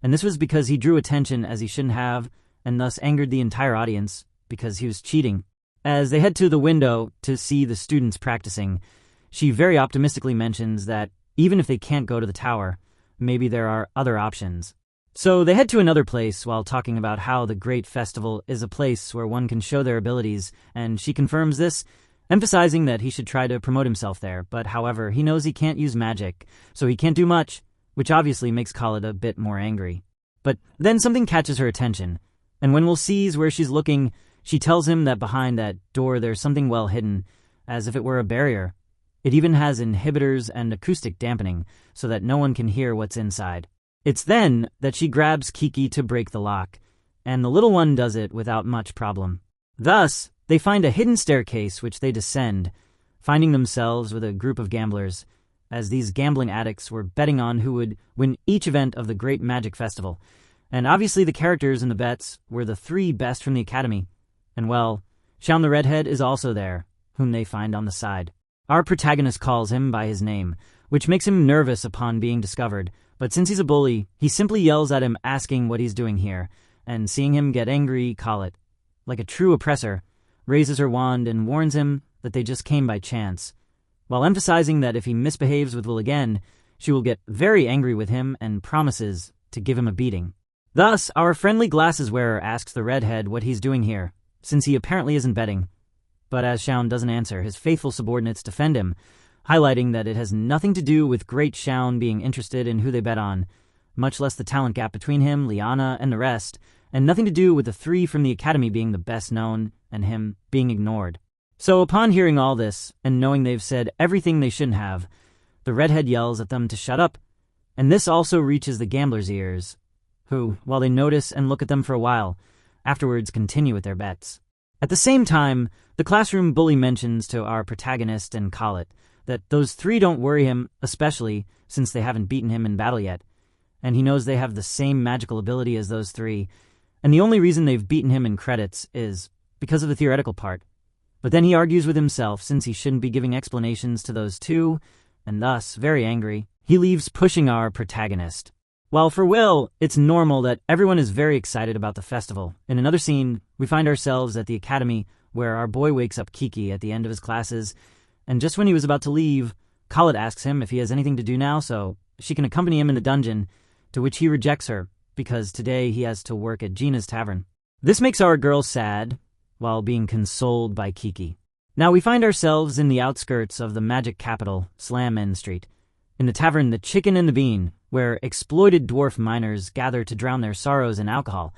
and this was because he drew attention as he shouldn't have, and thus angered the entire audience, because he was cheating. As they head to the window to see the students practicing, she very optimistically mentions that even if they can't go to the tower, maybe there are other options. So they head to another place while talking about how the Great Festival is a place where one can show their abilities, and she confirms this, emphasizing that he should try to promote himself there, but however, he knows he can't use magic, so he can't do much, which obviously makes Colette a bit more angry. But then something catches her attention, and when Will sees where she's looking, she tells him that behind that door there's something well hidden, as if it were a barrier. It even has inhibitors and acoustic dampening, so that no one can hear what's inside. It's then that she grabs Kiki to break the lock, and the little one does it without much problem. Thus, they find a hidden staircase which they descend, finding themselves with a group of gamblers, as these gambling addicts were betting on who would win each event of the Great Magic Festival. And obviously the characters in the bets were the 3 best from the Academy. And well, Shaun the Redhead is also there, whom they find on the side. Our protagonist calls him by his name, which makes him nervous upon being discovered, but since he's a bully, he simply yells at him asking what he's doing here, and seeing him get angry, Collet, like a true oppressor, raises her wand and warns him that they just came by chance, while emphasizing that if he misbehaves with Will again, she will get very angry with him and promises to give him a beating. Thus, our friendly glasses wearer asks the redhead what he's doing here, since he apparently isn't betting. But as Shaun doesn't answer, his faithful subordinates defend him, highlighting that it has nothing to do with Great Shaun being interested in who they bet on, much less the talent gap between him, Liana, and the rest, and nothing to do with the 3 from the Academy being the best known and him being ignored. So upon hearing all this, and knowing they've said everything they shouldn't have, the redhead yells at them to shut up, and this also reaches the gamblers' ears, who, while they notice and look at them for a while, afterwards continue with their bets. At the same time, the classroom bully mentions to our protagonist and Collet that those 3 don't worry him, especially since they haven't beaten him in battle yet, and he knows they have the same magical ability as those 3, and the only reason they've beaten him in credits is because of the theoretical part. But then he argues with himself since he shouldn't be giving explanations to those 2, and thus, very angry, he leaves pushing our protagonist. While for Will, it's normal that everyone is very excited about the festival. In another scene, we find ourselves at the academy where our boy wakes up Kiki at the end of his classes, and just when he was about to leave, Collet asks him if he has anything to do now so she can accompany him in the dungeon, to which he rejects her because today he has to work at Gina's tavern. This makes our girl sad, while being consoled by Kiki. Now we find ourselves in the outskirts of the magic capital, Slam End Street, in the tavern The Chicken and the Bean, where exploited dwarf miners gather to drown their sorrows in alcohol,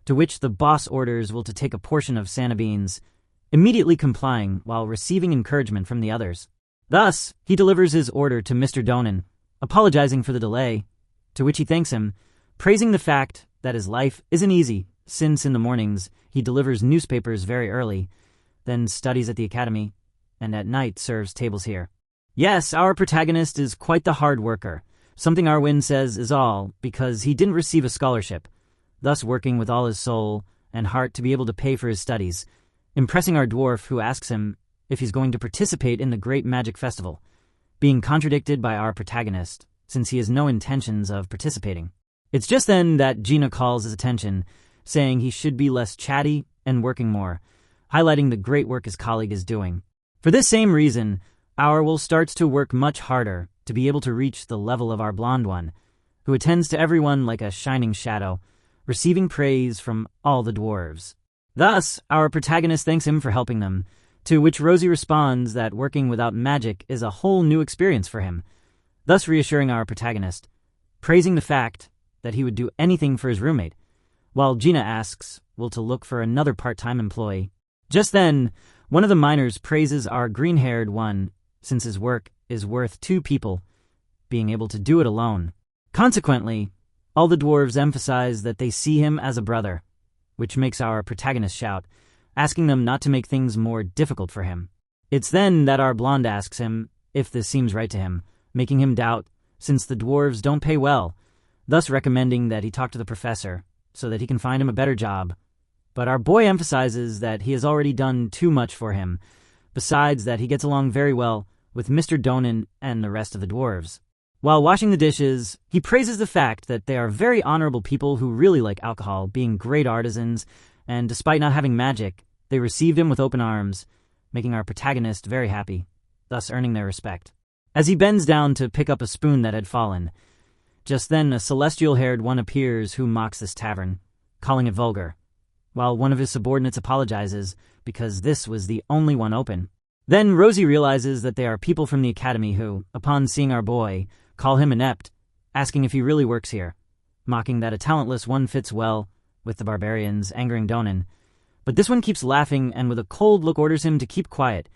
to which the boss orders Will to take a portion of Santa Beans, immediately complying while receiving encouragement from the others. Thus, he delivers his order to Mr. Donan, apologizing for the delay, to which he thanks him, praising the fact that his life isn't easy, since in the mornings he delivers newspapers very early, then studies at the academy, and at night serves tables here. Yes, our protagonist is quite the hard worker, something Arwen says is all because he didn't receive a scholarship, thus working with all his soul and heart to be able to pay for his studies, impressing our dwarf who asks him if he's going to participate in the Great Magic Festival, being contradicted by our protagonist, since he has no intentions of participating. It's just then that Gina calls his attention, saying he should be less chatty and working more, highlighting the great work his colleague is doing. For this same reason, our Will starts to work much harder to be able to reach the level of our blonde one, who attends to everyone like a shining shadow, receiving praise from all the dwarves. Thus, our protagonist thanks him for helping them, to which Rosie responds that working without magic is a whole new experience for him, thus reassuring our protagonist, praising the fact that he would do anything for his roommate, while Gina asks Will to look for another part-time employee. Just then, one of the miners praises our green-haired one, since his work is worth 2 people being able to do it alone. Consequently, all the dwarves emphasize that they see him as a brother, which makes our protagonist shout, asking them not to make things more difficult for him. It's then that our blonde asks him if this seems right to him, making him doubt, since the dwarves don't pay well, thus recommending that he talk to the professor so that he can find him a better job. But our boy emphasizes that he has already done too much for him, besides that he gets along very well with Mr. Donan and the rest of the dwarves. While washing the dishes, he praises the fact that they are very honorable people who really like alcohol, being great artisans, and despite not having magic, they received him with open arms, making our protagonist very happy, thus earning their respect. As he bends down to pick up a spoon that had fallen, just then a celestial-haired one appears who mocks this tavern, calling it vulgar, while one of his subordinates apologizes because this was the only one open. Then Rosie realizes that they are people from the academy who, upon seeing our boy, call him inept, asking if he really works here, mocking that a talentless one fits well with the barbarians, angering Donan. But this one keeps laughing and with a cold look orders him to keep quiet,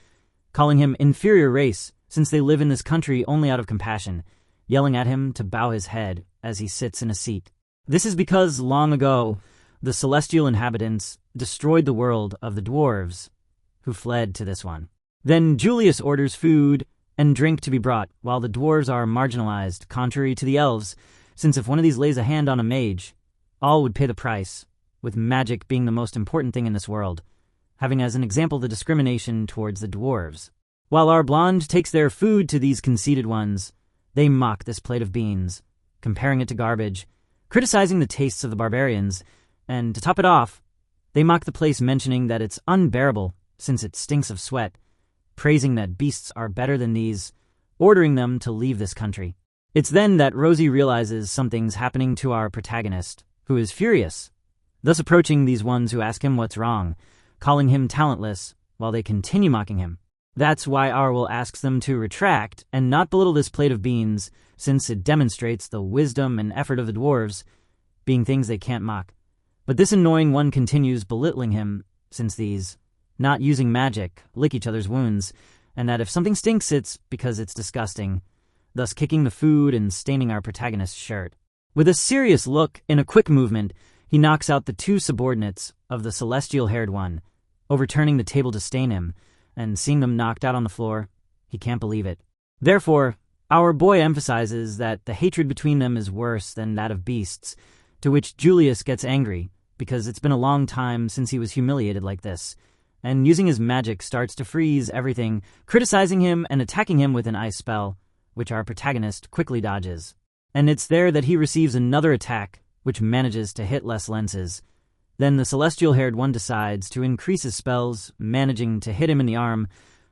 calling him inferior race since they live in this country only out of compassion, yelling at him to bow his head as he sits in a seat. This is because, long ago, The celestial inhabitants destroyed the world of the dwarves, who fled to this one. Then Julius orders food and drink to be brought, while the dwarves are marginalized, contrary to the elves, since if one of these lays a hand on a mage, all would pay the price, with magic being the most important thing in this world, having as an example the discrimination towards the dwarves. While our blonde takes their food to these conceited ones, they mock this plate of beans, comparing it to garbage, criticizing the tastes of the barbarians, and to top it off, they mock the place, mentioning that it's unbearable since it stinks of sweat, praising that beasts are better than these, ordering them to leave this country. It's then that Rosie realizes something's happening to our protagonist, who is furious, thus approaching these ones who ask him what's wrong, calling him talentless, while they continue mocking him. That's why Arwell asks them to retract and not belittle this plate of beans, since it demonstrates the wisdom and effort of the dwarves, being things they can't mock. But this annoying one continues belittling him, since these, not using magic, lick each other's wounds, and that if something stinks, it's because it's disgusting, thus kicking the food and staining our protagonist's shirt. With a serious look, in a quick movement, he knocks out the two subordinates of the celestial-haired one, overturning the table to stain him, and seeing them knocked out on the floor, he can't believe it. Therefore, our boy emphasizes that the hatred between them is worse than that of beasts, to which Julius gets angry, because it's been a long time since he was humiliated like this, and using his magic starts to freeze everything, criticizing him and attacking him with an ice spell, which our protagonist quickly dodges. And it's there that he receives another attack, which manages to hit less lenses. Then the celestial-haired one decides to increase his spells, managing to hit him in the arm,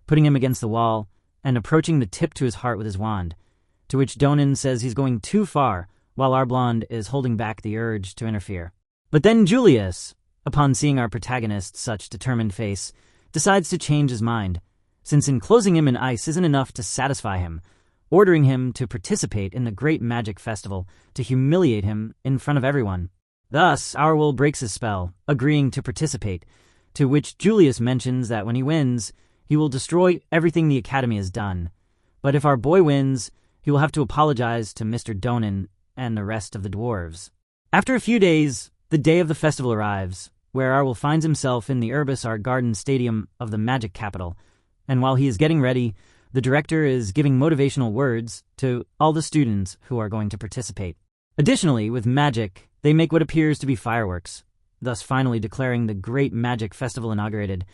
putting him against the wall, and approaching the tip to his heart with his wand, to which Donan says he's going too far, while our blonde is holding back the urge to interfere. But then Julius, upon seeing our protagonist's such determined face, decides to change his mind, since enclosing him in ice isn't enough to satisfy him, ordering him to participate in the great magic festival to humiliate him in front of everyone. Thus, Arwell breaks his spell, agreeing to participate, to which Julius mentions that when he wins, he will destroy everything the Academy has done. But if our boy wins, he will have to apologize to Mr. Donan and the rest of the dwarves. After a few days, the day of the festival arrives, where Arwell finds himself in the Urbis Art Garden Stadium of the Magic Capital, and while he is getting ready, the director is giving motivational words to all the students who are going to participate. Additionally, with magic, they make what appears to be fireworks, thus finally declaring the great magic festival inaugurated.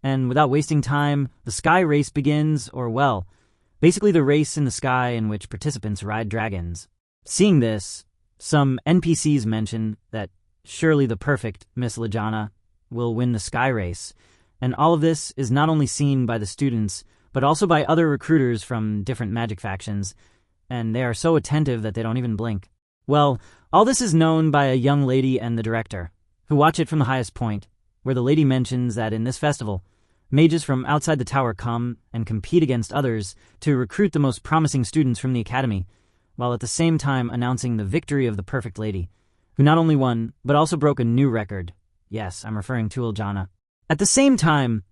And without wasting time, the sky race begins, or well, basically the race in the sky in which participants ride dragons. Seeing this, some NPCs mention that surely the perfect Miss Lejana will win the sky race, and all of this is not only seen by the students, but also by other recruiters from different magic factions, and they are so attentive that they don't even blink. Well, all this is known by a young lady and the director, who watch it from the highest point, where the lady mentions that in this festival, mages from outside the tower come and compete against others to recruit the most promising students from the academy, while at the same time announcing the victory of the perfect lady, who not only won, but also broke a new record. Yes, I'm referring to Iljana. At the same time,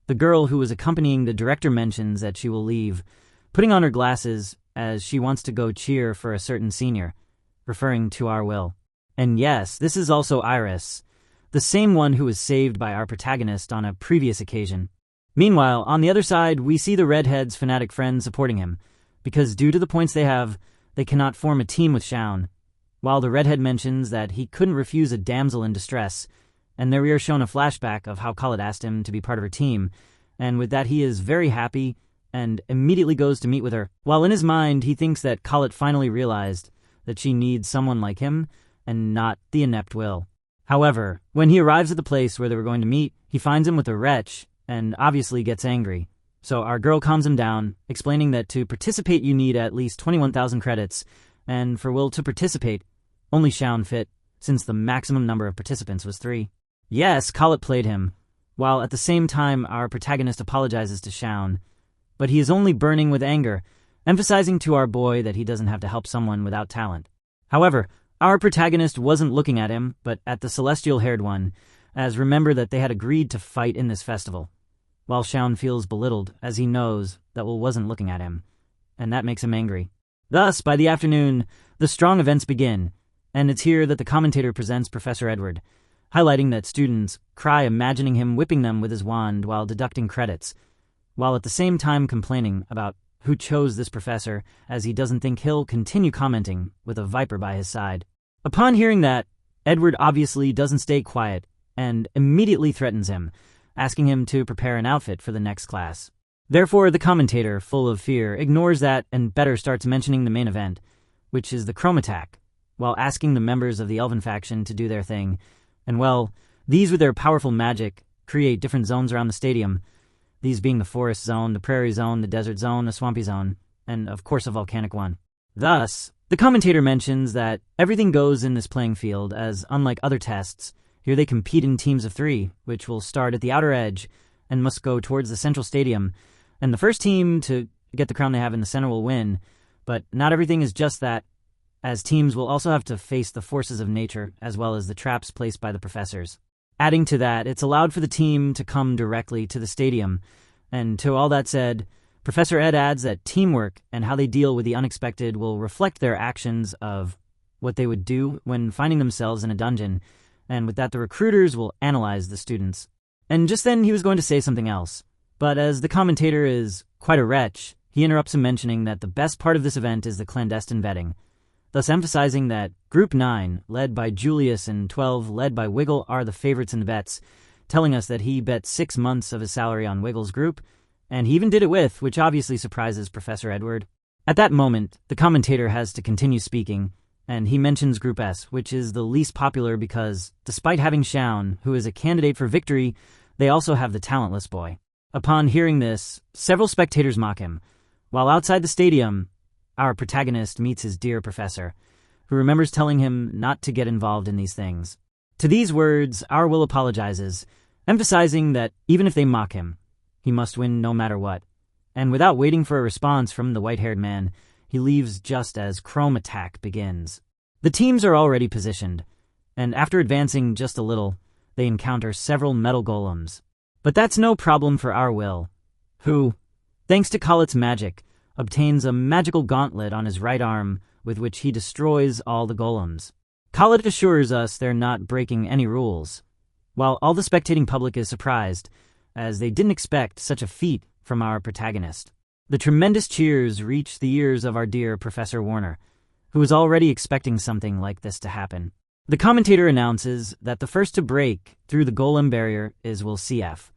the girl who was accompanying the director mentions that she will leave, putting on her glasses as she wants to go cheer for a certain senior, referring to our Will. And yes, this is also Iris, the same one who was saved by our protagonist on a previous occasion. Meanwhile, on the other side, we see the redhead's fanatic friends supporting him, because due to the points they have, they cannot form a team with Shaun, while the redhead mentions that he couldn't refuse a damsel in distress, and there we are shown a flashback of how Khalid asked him to be part of her team, and with that he is very happy and immediately goes to meet with her, while in his mind he thinks that Khalid finally realized that she needs someone like him and not the inept Will. However, when he arrives at the place where they were going to meet, he finds him with a wretch and obviously gets angry. So our girl calms him down, explaining that to participate you need at least 21,000 credits, and for Will to participate, only Shaun fit, since the maximum number of participants was 3. Yes, Khalid played him, while at the same time our protagonist apologizes to Shaun, but he is only burning with anger, emphasizing to our boy that he doesn't have to help someone without talent. However, our protagonist wasn't looking at him, but at the celestial-haired one, as remember that they had agreed to fight in this festival, while Shaun feels belittled as he knows that Will wasn't looking at him, and that makes him angry. Thus, by the afternoon, the strong events begin, and it's here that the commentator presents Professor Edward, highlighting that students cry imagining him whipping them with his wand while deducting credits, while at the same time complaining about who chose this professor, as he doesn't think he'll continue commenting with a viper by his side. Upon hearing that, Edward obviously doesn't stay quiet and immediately threatens him, asking him to prepare an outfit for the next class. Therefore, the commentator, full of fear, ignores that and better starts mentioning the main event, which is the chrome attack, while asking the members of the Elven faction to do their thing. And well, these with their powerful magic create different zones around the stadium, these being the forest zone, the prairie zone, the desert zone, the swampy zone, and of course a volcanic one. Thus, the commentator mentions that everything goes in this playing field, as unlike other tests, here they compete in teams of 3, which will start at the outer edge and must go towards the central stadium, and the first team to get the crown they have in the center will win. But not everything is just that, as teams will also have to face the forces of nature as well as the traps placed by the professors. Adding to that, it's allowed for the team to come directly to the stadium, and to all that said, Professor Ed adds that teamwork and how they deal with the unexpected will reflect their actions of what they would do when finding themselves in a dungeon, and with that the recruiters will analyze the students. And just then he was going to say something else, but as the commentator is quite a wretch, he interrupts him mentioning that the best part of this event is the clandestine betting, thus emphasizing that Group 9, led by Julius, and 12, led by Wiggle, are the favorites in the bets, telling us that he bet 6 months of his salary on Wiggle's group, and he even did it with, which obviously surprises Professor Edward. At that moment, the commentator has to continue speaking, and he mentions Group S, which is the least popular because, despite having Shaun, who is a candidate for victory, they also have the talentless boy. Upon hearing this, several spectators mock him, while outside the stadium, our protagonist meets his dear professor, who remembers telling him not to get involved in these things. To these words, our Will apologizes, emphasizing that even if they mock him, he must win no matter what. And without waiting for a response from the white-haired man, he leaves just as Chrome Attack begins. The teams are already positioned, and after advancing just a little, they encounter several metal golems. But that's no problem for our Will, who, thanks to Collett's magic, obtains a magical gauntlet on his right arm with which he destroys all the golems. Collett assures us they're not breaking any rules, while all the spectating public is surprised, as they didn't expect such a feat from our protagonist. The tremendous cheers reach the ears of our dear Professor Warner, who is already expecting something like this to happen. The commentator announces that the first to break through the golem barrier is Will CF,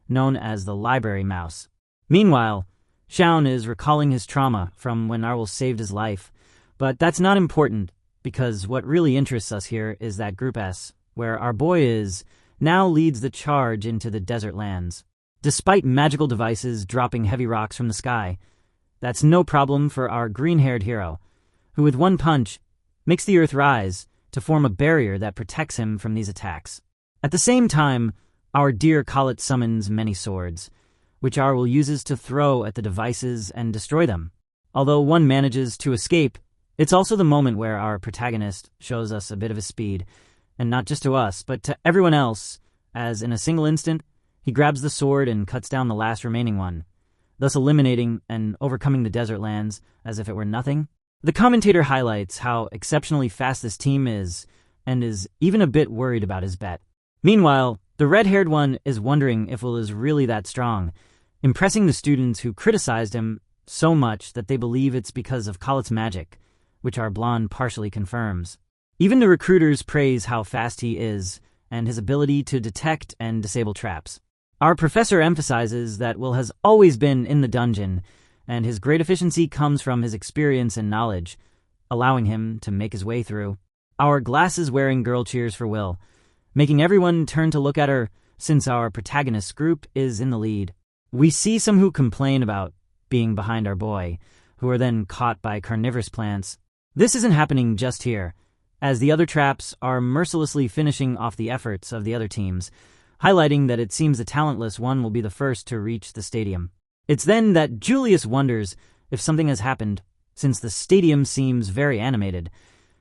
known as the Library Mouse. Meanwhile, Shaun is recalling his trauma from when Arwol saved his life, but that's not important, because what really interests us here is that Group S, where our boy is, now leads the charge into the desert lands. Despite magical devices dropping heavy rocks from the sky, that's no problem for our green-haired hero, who with one punch makes the earth rise to form a barrier that protects him from these attacks. At the same time, our dear Collett summons many swords, which Arwol uses to throw at the devices and destroy them. Although one manages to escape, it's also the moment where our protagonist shows us a bit of his speed, and not just to us, but to everyone else, as in a single instant, he grabs the sword and cuts down the last remaining one, thus eliminating and overcoming the desert lands as if it were nothing. The commentator highlights how exceptionally fast this team is, and is even a bit worried about his bet. Meanwhile, the red-haired one is wondering if Will is really that strong, impressing the students who criticized him so much that they believe it's because of Collett's magic, which our blonde partially confirms. Even the recruiters praise how fast he is, and his ability to detect and disable traps. Our professor emphasizes that Will has always been in the dungeon, and his great efficiency comes from his experience and knowledge, allowing him to make his way through. Our glasses-wearing girl cheers for Will, making everyone turn to look at her since our protagonist group is in the lead. We see some who complain about being behind our boy, who are then caught by carnivorous plants. This isn't happening just here, as the other traps are mercilessly finishing off the efforts of the other teams, highlighting that it seems the talentless one will be the first to reach the stadium. It's then that Julius wonders if something has happened, since the stadium seems very animated,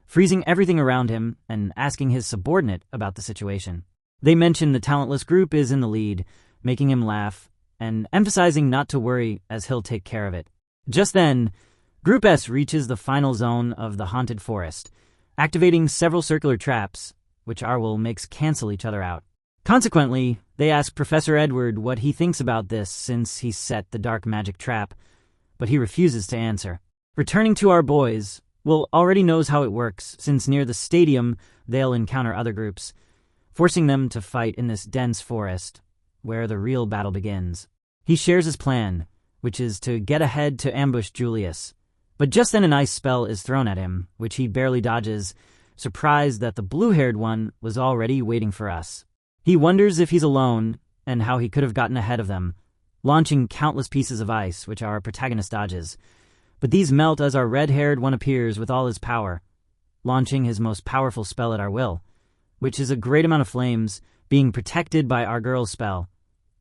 freezing everything around him and asking his subordinate about the situation. They mention the talentless group is in the lead, making him laugh, and emphasizing not to worry as he'll take care of it. Just then, Group S reaches the final zone of the haunted forest, activating several circular traps, which our will makes cancel each other out. Consequently, they ask Professor Edward what he thinks about this since he set the dark magic trap, but he refuses to answer. Returning to our boys, Will already knows how it works, since near the stadium they'll encounter other groups, forcing them to fight in this dense forest, where the real battle begins. He shares his plan, which is to get ahead to ambush Julius. But just then an ice spell is thrown at him, which he barely dodges, surprised that the blue-haired one was already waiting for us. He wonders if he's alone, and how he could have gotten ahead of them, launching countless pieces of ice, which our protagonist dodges. But these melt as our red-haired one appears with all his power, launching his most powerful spell at our will, which is a great amount of flames, being protected by our girl's spell,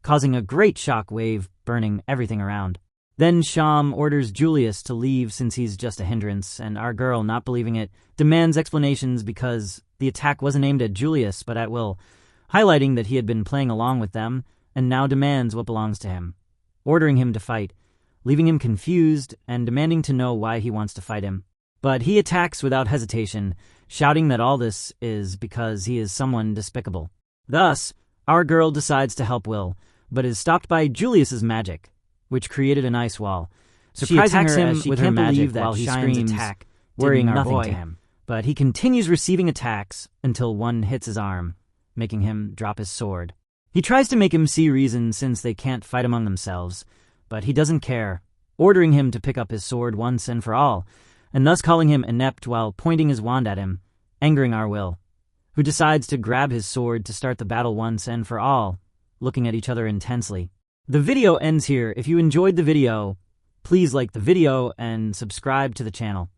causing a great shock wave, burning everything around. Then Sham orders Julius to leave since he's just a hindrance, and our girl, not believing it, demands explanations because the attack wasn't aimed at Julius but at Will, highlighting that he had been playing along with them and now demands what belongs to him, ordering him to fight, leaving him confused and demanding to know why he wants to fight him. But he attacks without hesitation, shouting that all this is because he is someone despicable. Thus, our girl decides to help Will, but is stopped by Julius's magic, which created an ice wall. Surprising she attacks him with her magic while he screams, worrying our boy. To him. But he continues receiving attacks until one hits his arm, making him drop his sword. He tries to make him see reason since they can't fight among themselves, but he doesn't care, ordering him to pick up his sword once and for all, and thus calling him inept while pointing his wand at him, angering our Will, who decides to grab his sword to start the battle once and for all, looking at each other intensely. The video ends here. If you enjoyed the video, please like the video and subscribe to the channel.